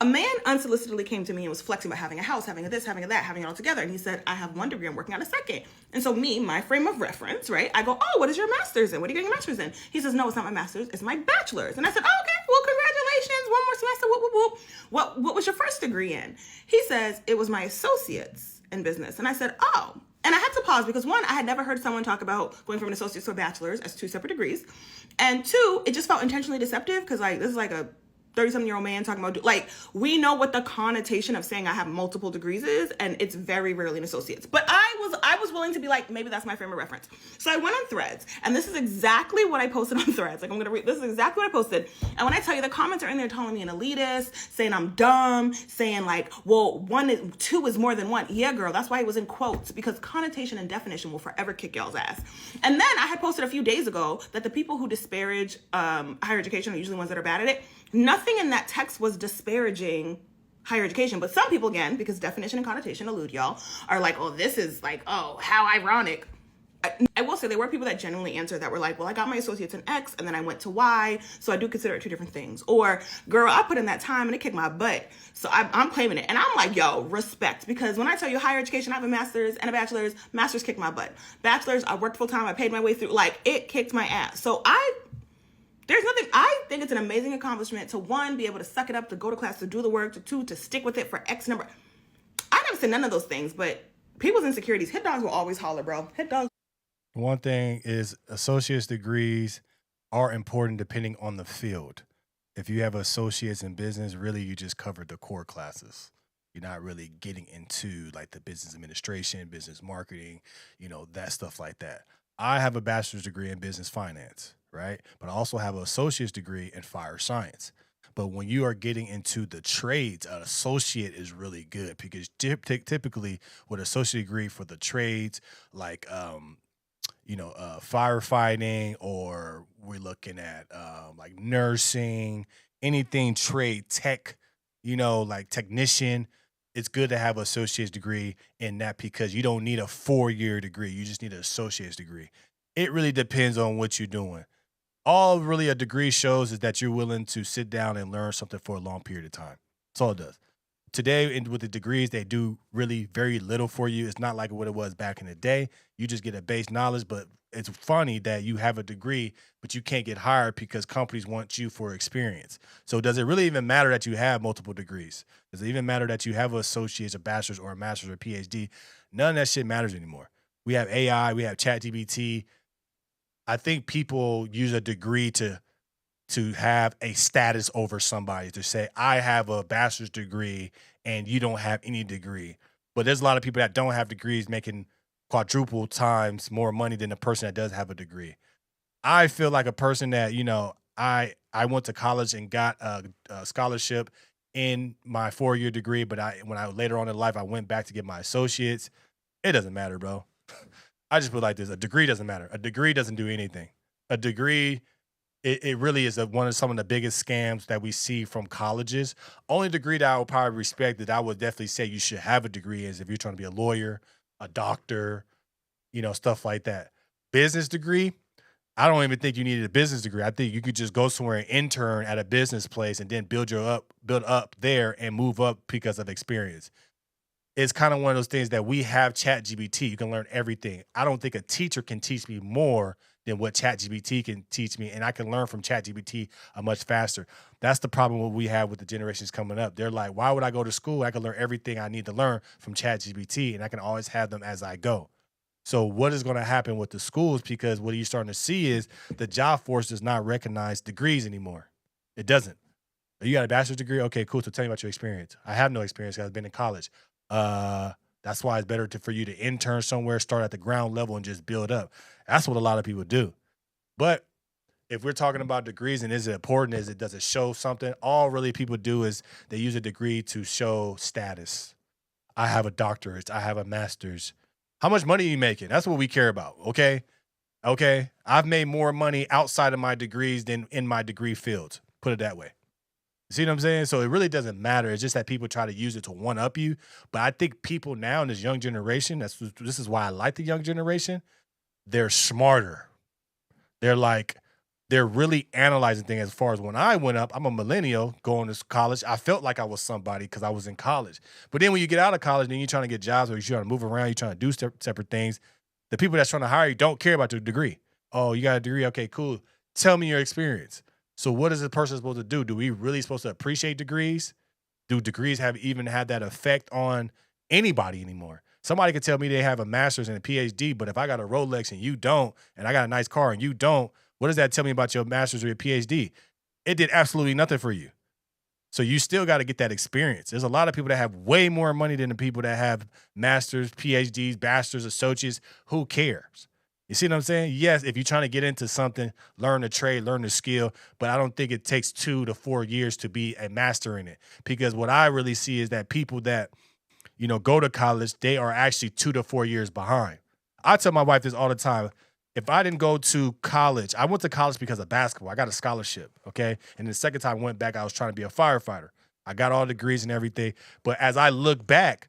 A man unsolicitedly came to me and was flexing about having a house, having a this, having a that, having it all together. And he said, I have one degree, I'm working on a second. And so me, my frame of reference, right? I go, oh, what is your master's in? What are you getting your master's in? He says, no, it's not my master's, it's my bachelor's. And I said, oh, okay, well, congratulations, one more semester, whoop, whoop, whoop. What was your first degree in? He says, it was my associate's in business. And I said, oh. And I had to pause because one, I had never heard someone talk about going from an associate's to a bachelor's as two separate degrees. And two, it just felt intentionally deceptive because like this is like a 30-something-year-old man talking about, like, we know what the connotation of saying I have multiple degrees is, and it's very rarely an associate's. But I was willing to be like, maybe that's my frame of reference. So I went on Threads, and this is exactly what I posted on Threads. Like, I'm gonna read, this is exactly what I posted. And when I tell you, the comments are in there calling me an elitist, saying I'm dumb, saying like, well, two is more than one. Yeah, girl, that's why it was in quotes, because connotation and definition will forever kick y'all's ass. And then I had posted a few days ago that the people who disparage higher education are usually the ones that are bad at it. Nothing in that text was disparaging higher education, but some people, again, because definition and connotation elude y'all, are like, oh, this is like, oh, how ironic. I will say there were people that genuinely answered that were like, well, I got my associates in X and then I went to Y, so I do consider it two different things. Or, girl, I put in that time and it kicked my butt, so I'm claiming it. And I'm like, yo, respect, because when I tell you higher education, I have a master's and a bachelor's. Master's kicked my butt. Bachelor's, I worked full time, I paid my way through, like, it kicked my ass. So there's nothing, I think it's an amazing accomplishment to one, be able to suck it up, to go to class, to do the work, to two, to stick with it for X number. I never said none of those things, but people's insecurities, hit dogs will always holler, bro. Hit dogs. One thing is associate's degrees are important depending on the field. If you have associates in business, really you just covered the core classes. You're not really getting into like the business administration, business marketing, that stuff like that. I have a bachelor's degree in business finance, right? But I also have an associate's degree in fire science. But when you are getting into the trades, an associate is really good because typically with associate degree for the trades, like firefighting, or we're looking at like nursing, anything trade tech, like technician. It's good to have an associate's degree in that because you don't need a 4-year degree. You just need an associate's degree. It really depends on what you're doing. All really a degree shows is that you're willing to sit down and learn something for a long period of time. That's all it does. Today, with the degrees, they do really very little for you. It's not like what it was back in the day. You just get a base knowledge, but it's funny that you have a degree, but you can't get hired because companies want you for experience. So does it really even matter that you have multiple degrees? Does it even matter that you have an associate's, a bachelor's, or a master's, or a PhD? None of that shit matters anymore. We have AI, we have ChatGPT. I think people use a degree to have a status over somebody, to say, I have a bachelor's degree and you don't have any degree. But there's a lot of people that don't have degrees making quadruple times more money than a person that does have a degree. I feel like a person that, I went to college and got a scholarship in my 4-year degree, but when I later on in life, I went back to get my associates. It doesn't matter, bro. I just feel like this. A degree doesn't matter. A degree doesn't do anything. A degree, it really is one of some of the biggest scams that we see from colleges. Only degree that I would probably respect, that I would definitely say you should have a degree, is if you're trying to be a lawyer, a doctor, stuff like that. Business degree, I don't even think you needed a business degree. I think you could just go somewhere and intern at a business place and then build up there and move up because of experience. It's kind of one of those things that we have ChatGPT. You can learn everything. I don't think a teacher can teach me more than what ChatGPT can teach me, and I can learn from ChatGPT much faster. That's the problem what we have with the generations coming up. They're like, why would I go to school? I can learn everything I need to learn from ChatGPT, and I can always have them as I go. So what is going to happen with the schools? Because what you're starting to see is the job force does not recognize degrees anymore. It doesn't. You got a bachelor's degree? Okay, cool. So tell me about your experience. I have no experience because I've been in college. That's why it's better for you to intern somewhere, start at the ground level, and just build up. That's what a lot of people do. But if we're talking about degrees and is it important, does it show something? All really people do is they use a degree to show status. I have a doctorate. I have a master's. How much money are you making? That's what we care about. Okay. I've made more money outside of my degrees than in my degree fields. Put it that way. See what I'm saying? So it really doesn't matter. It's just that people try to use it to one up you. But I think people now in this young generation, this is why I like the young generation. They're smarter. They're like, they're really analyzing things. As far as when I went up, I'm a millennial going to college. I felt like I was somebody because I was in college. But then when you get out of college, then you're trying to get jobs or you're trying to move around, you're trying to do separate things. The people that's trying to hire you don't care about your degree. Oh, you got a degree? Okay, cool. Tell me your experience. So what is a person supposed to do? Do we really supposed to appreciate degrees? Do degrees have even had that effect on anybody anymore? Somebody could tell me they have a master's and a PhD, but if I got a Rolex and you don't, and I got a nice car and you don't, what does that tell me about your master's or your PhD? It did absolutely nothing for you. So you still got to get that experience. There's a lot of people that have way more money than the people that have masters, PhDs, bachelors, associates. Who cares? You see what I'm saying? Yes, if you're trying to get into something, learn the trade, learn the skill, but I don't think it takes 2 to 4 years to be a master in it. Because what I really see is that people that, go to college, they are actually 2 to 4 years behind. I tell my wife this all the time. If I didn't go to college, I went to college because of basketball. I got a scholarship, okay? And the second time I went back, I was trying to be a firefighter. I got all the degrees and everything. But as I look back,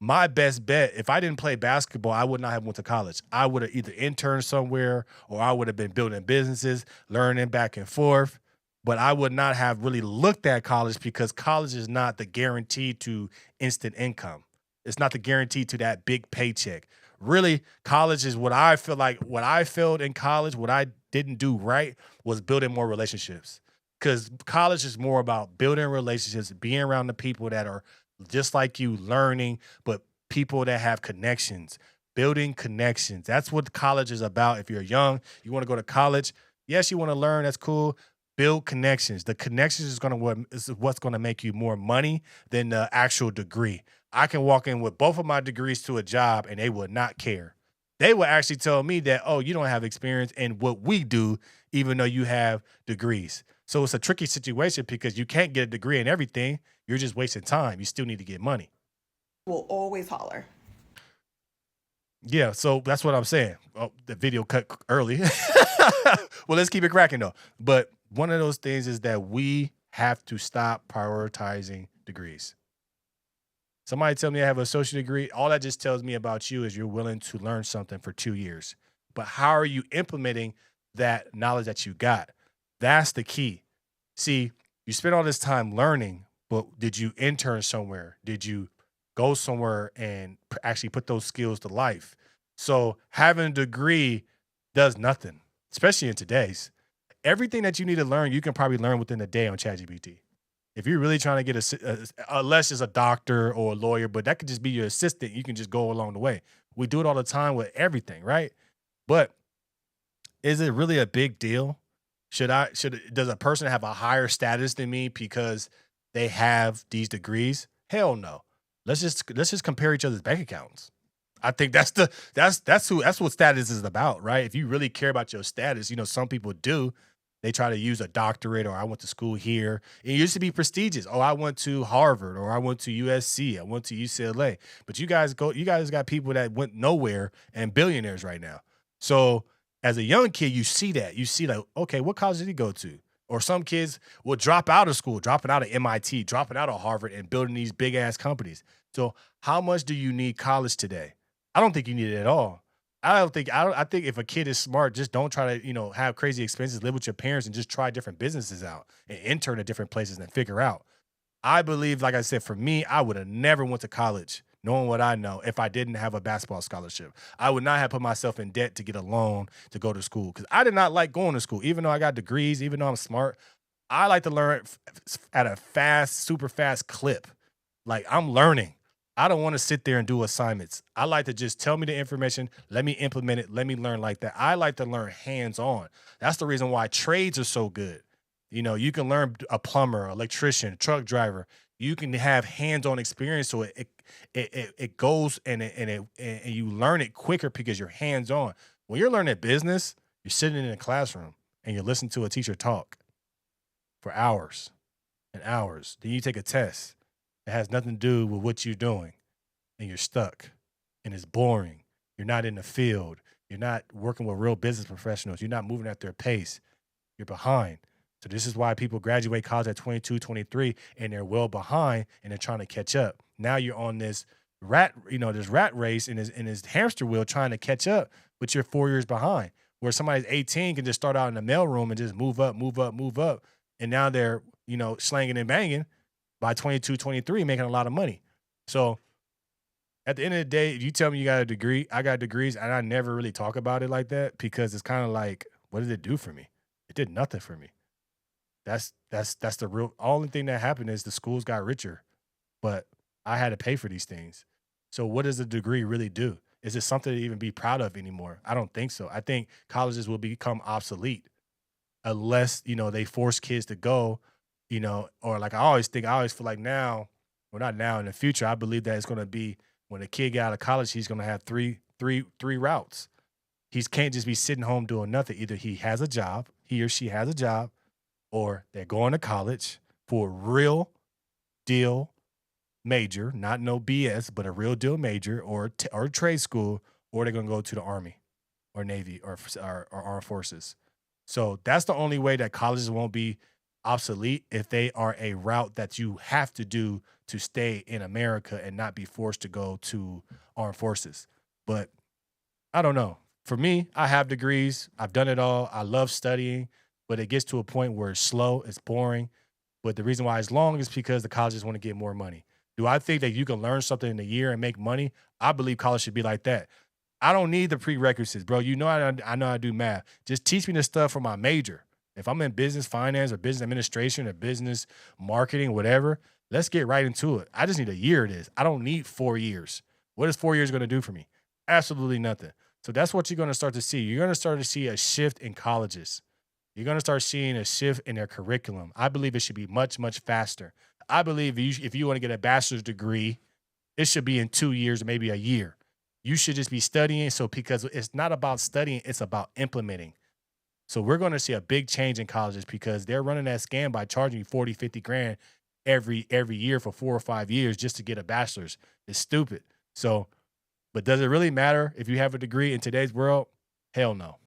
my best bet, if I didn't play basketball, I would not have went to college. I would have either interned somewhere or I would have been building businesses, learning back and forth. But I would not have really looked at college because college is not the guarantee to instant income. It's not the guarantee to that big paycheck. Really, college is what I feel like, what I failed in college, what I didn't do right was building more relationships. Because college is more about building relationships, being around the people that are just like you, learning, but people that have connections, building connections. That's what college is about. If you're young, you want to go to college. Yes, you want to learn. That's cool. Build connections. The connections is what's going to make you more money than the actual degree. I can walk in with both of my degrees to a job and they would not care. They would actually tell me that, oh, you don't have experience in what we do, even though you have degrees. So it's a tricky situation because you can't get a degree in everything. You're just wasting time. You still need to get money. Will always holler. Yeah, so that's what I'm saying. Oh, the video cut early. Well, let's keep it cracking though. But one of those things is that we have to stop prioritizing degrees. Somebody tell me I have an associate degree. All that just tells me about you is you're willing to learn something for 2 years. But how are you implementing that knowledge that you got? That's the key. See, you spent all this time learning, but did you intern somewhere? Did you go somewhere and actually put those skills to life? So having a degree does nothing, especially in today's. Everything that you need to learn, you can probably learn within a day on ChatGPT. If you're really trying to get unless it's a doctor or a lawyer, but that could just be your assistant. You can just go along the way. We do it all the time with everything, right? But is it really a big deal? Does a person have a higher status than me because they have these degrees? Hell no. Let's just compare each other's bank accounts. I think that's what status is about, right? If you really care about your status, some people do. They try to use a doctorate or I went to school here. It used to be prestigious. Oh, I went to Harvard or I went to USC. I went to UCLA. But you guys got people that went nowhere and billionaires right now. So as a young kid, you see that. You see like, okay, what college did he go to? Or some kids will drop out of school, dropping out of MIT, dropping out of Harvard and building these big ass companies. So how much do you need college today? I don't think you need it at all. I think if a kid is smart, just don't try to, have crazy expenses, live with your parents and just try different businesses out and intern at different places and figure out. I believe, like I said, for me, I would have never went to college knowing what I know if I didn't have a basketball scholarship. I would not have put myself in debt to get a loan to go to school because I did not like going to school. Even though I got degrees, even though I'm smart, I like to learn at a super fast clip. Like I'm learning. I don't want to sit there and do assignments. I like to just tell me the information, let me implement it, let me learn like that. I like to learn hands-on. That's the reason why trades are so good. You can learn a plumber, electrician, truck driver. You can have hands-on experience, so it goes and you learn it quicker because you're hands-on. When you're learning business, you're sitting in a classroom and you're listening to a teacher talk for hours and hours. Then you take a test. It has nothing to do with what you're doing, and you're stuck, and it's boring. You're not in the field. You're not working with real business professionals. You're not moving at their pace. You're behind. So this is why people graduate college at 22, 23, and they're well behind, and they're trying to catch up. Now you're on this rat race in this hamster wheel trying to catch up, but you're 4 years behind. where somebody's 18 can just start out in the mailroom and just move up, move up, move up. And now they're, slanging and banging by 22, 23, making a lot of money. So at the end of the day, if you tell me you got a degree, I got degrees, and I never really talk about it like that because it's kind of like, what did it do for me? It did nothing for me. That's the real only thing that happened is the schools got richer, but I had to pay for these things. So what does a degree really do? Is it something to even be proud of anymore? I don't think so. I think colleges will become obsolete unless, they force kids to go, or like I always feel like now, or not now, in the future, I believe that it's gonna be when a kid get out of college, he's gonna have three routes. He can't just be sitting home doing nothing. Either he has a job, he or she has a job, or they're going to college for a real deal major, not no BS, but a real deal major, or trade school, or they're gonna go to the Army or Navy or Armed Forces. So that's the only way that colleges won't be obsolete if they are a route that you have to do to stay in America and not be forced to go to Armed Forces. But I don't know. For me, I have degrees. I've done it all. I love studying, but it gets to a point where it's slow, it's boring. But the reason why it's long is because the colleges want to get more money. Do I think that you can learn something in a year and make money? I believe college should be like that. I don't need the prerequisites, bro. I know I do math. Just teach me the stuff for my major. If I'm in business finance or business administration or business marketing, whatever, let's get right into it. I just need a year of this. I don't need 4 years. What is 4 years going to do for me? Absolutely nothing. So that's what you're going to start to see. You're going to start to see a shift in colleges. You're going to start seeing a shift in their curriculum. I believe it should be much, much faster. I believe if you want to get a bachelor's degree, it should be in 2 years, maybe a year. You should just be studying. So because it's not about studying, it's about implementing. So we're going to see a big change in colleges because they're running that scam by charging you 40, 50 grand every year for 4 or 5 years just to get a bachelor's. It's stupid. So, but does it really matter if you have a degree in today's world? Hell no.